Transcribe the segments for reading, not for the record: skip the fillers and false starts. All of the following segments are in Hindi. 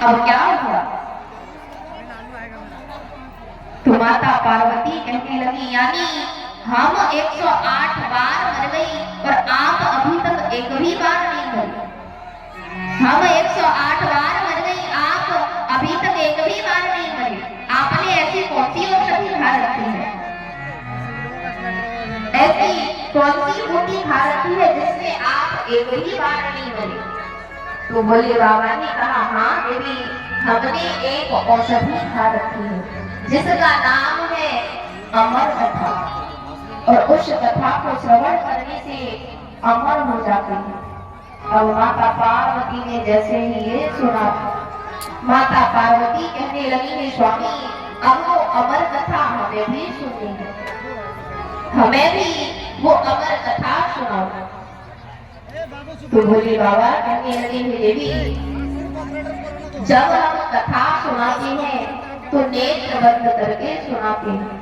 अब क्या हुआ? तो माता पार्वती कहने लगी, यानी हम 108 बार मर गई और आप अभी तक एक भी बार नहीं मरी। हम 108 बार मर गई, आप अभी तक एक भी बार नहीं मरी। आपने ऐसी कौन सी औषधि खा रखी है, ऐसी कौन सी बूटी खा रखी है जिससे आप एक भी बार नहीं मरे? तो बोले बाबा ने कहा, हाँ देवी, हमने एक औषधि खा रखी है जिसका नाम है अमर कथा, और उस कथा को श्रवण करने से अमर हो जाते हैं। अब माता पार्वती ने जैसे ही ये सुना, माता पार्वती कहने लगी है, स्वामी अब वो अमर कथा हमें भी सुननी है, हमें भी वो अमर कथा सुनाओ। तो बोले बाबा कहने लगे, देवी जब हम कथा सुनाते हैं तो नेत्र बंद करके सुनाते हैं,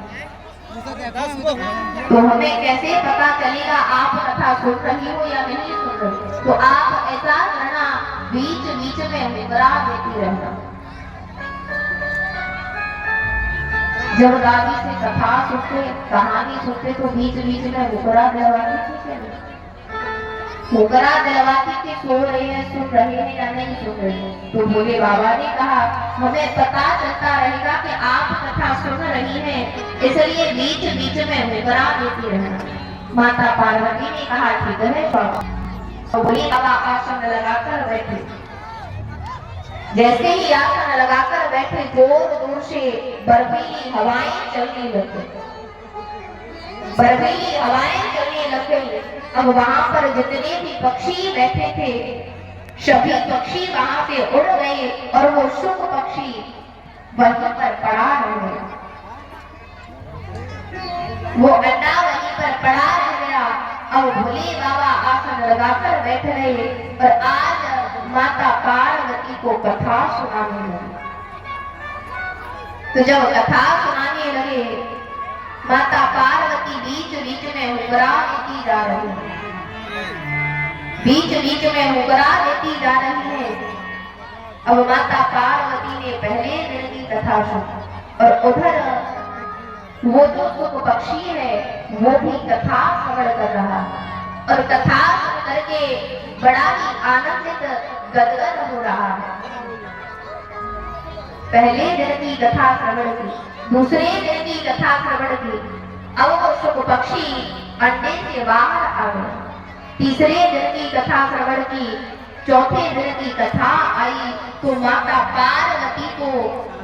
तो हमें कैसे पता चलेगा आप कथा सुन रही हो या नहीं सुन रही? तो आप ऐसा करना, बीच बीच में मुकरा देती रहना। जब दादी से कथा सुनते, कहानी सुनते तो बीच बीच में मुकरा दिलवाती थी, मुकरा दिलवाती थी, सो रहे हैं, सुन रहे हैं या नहीं सुन रहे हैं। तो बोले बाबा ने कहा, हमें पता चलता रहेगा कि आप कथा सुन रही हैं, इसलिए बीच बीच में मुकरा देती रहना। माता पार्वती ने कहा, ठीक है बाबा। तो बोले बाबा आसन लगाकर बैठे। जैसे ही आसन लगाकर बैठे, दूर दूर से बर्फीली हवाएं चलने लगी, बर्फीली हवाएं चलने लग गई। अब वहां पर जितने भी पक्षी बैठे थे, सभी पक्षी वहां से उड़ गए और वो शुक पक्षी वहीं पर पड़ा रह गया, वो अंडा वहीं पर पड़ा रह गया। अब भोले बाबा आसन लगाकर बैठ रहे और आज माता पार्वती को कथा सुनाने लगे। तो जब कथा सुनाने लगे, माता पार्वती बीच बीच में मुकरा देती जा रही है, बीच बीच में मुकरा देती जा रही है। अब माता पार्वती ने पहले दिन की कथा सुनी और उधर वो जो शुक पक्षी है वो भी कथा श्रवण कर रहा है और कथा सुन करके बड़ा ही आनंदित गदगद हो रहा है। पहले दिन की कथा श्रवण की, दूसरे दिन की कथा श्रवण की, अब वो शुक पक्षी अंडे से बाहर आ गए। तीसरे दिन की कथा श्रवण की, चौथे दिन की कथा आई तो माता पार्वती को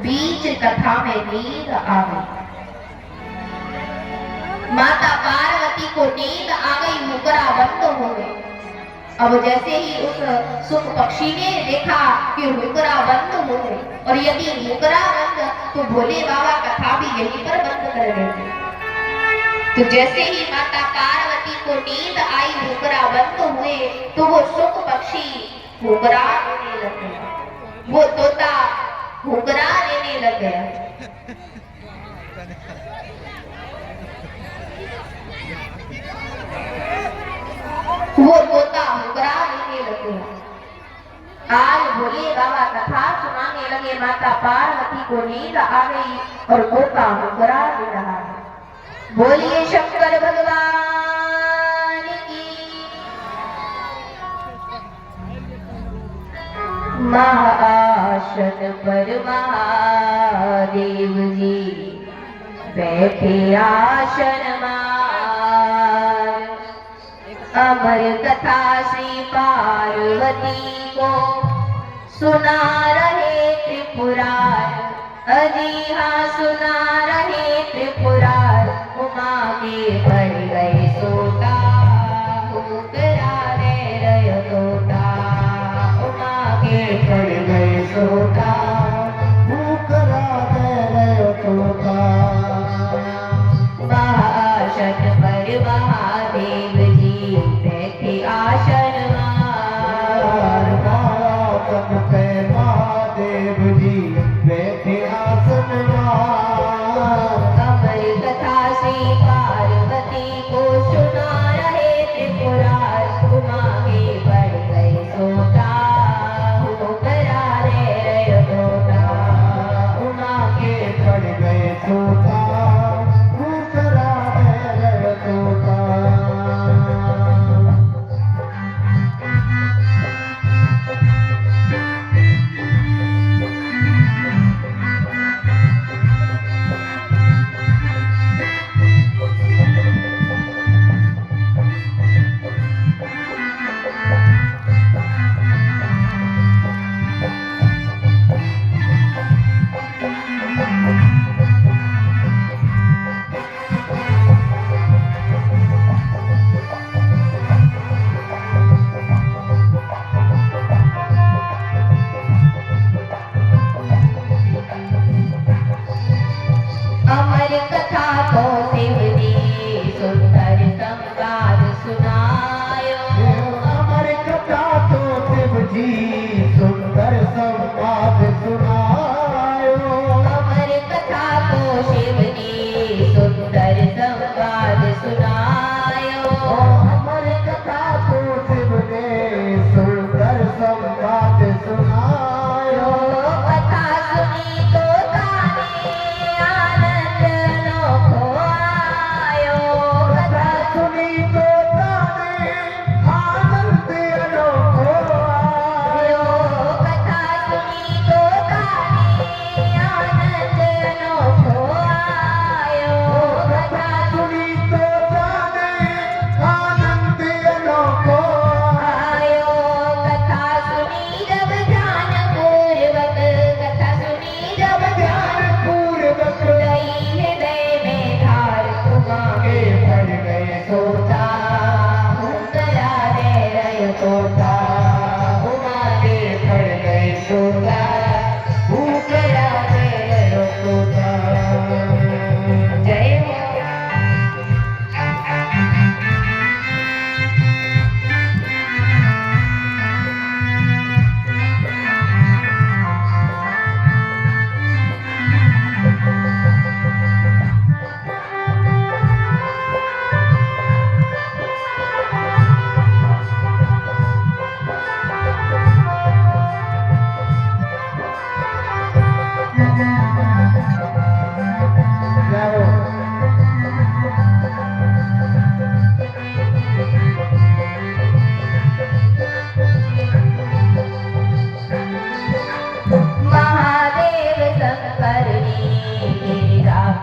बीच कथा में नींद आ गई। माता पार्वती को नींद आ गई, मुकरा बंद हो गई। अब जैसे ही उस शुक पक्षी ने देखा कि मुकरा बंद हो गई, और यदि मुकरा बंद तो भोले बाबा कथा भी यहीं पर बंद कर देते। तो जैसे ही माता पार्वती को नींद आई, मुकरा बंद हुए, तो वो शुक पक्षी मुकरा देने लग गया, वो तोता मुकरा देने लग गया। वो तोता मुकरा देने लग गया। आज भोले बाबा कथा सुनाने लगे, माता पार्वती को नींद आ गई और तोता मुकरा दे रहा है। बोलिए शंकर भगवान की। महाआसन पर महादेव जी बैठे आसन मार, अमर कथा श्री पार्वती को सुना रहे त्रिपुरार, अजी हाँ सुना रहे त्रिपुरार। उमा के पड़ गए सोता, मुकरा रहे तोता, उमा के पड़ गए सोता, मुकरा रहे तोता। महाआसन पर महादेव जी बैठे आसन मार, महाआसन पे महादेव जी बैठे आसन मार। अमर कथा श्री पार्वती को सुना रहे त्रिपुरार, उमा के पड़ गए सोता, मुकरा रहे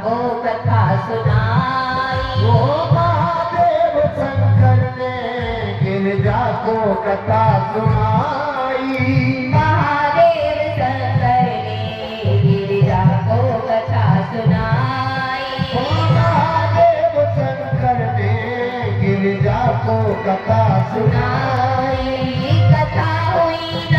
को कथा सुनाई। वो महादेव शंकर ने गिरिजा को कथा सुनाई। महादेव शंकर ने गिरिजा को कथा सुनाई। वो महादेव शंकर ने गिरिजा को कथा सुनाई। कथा हुई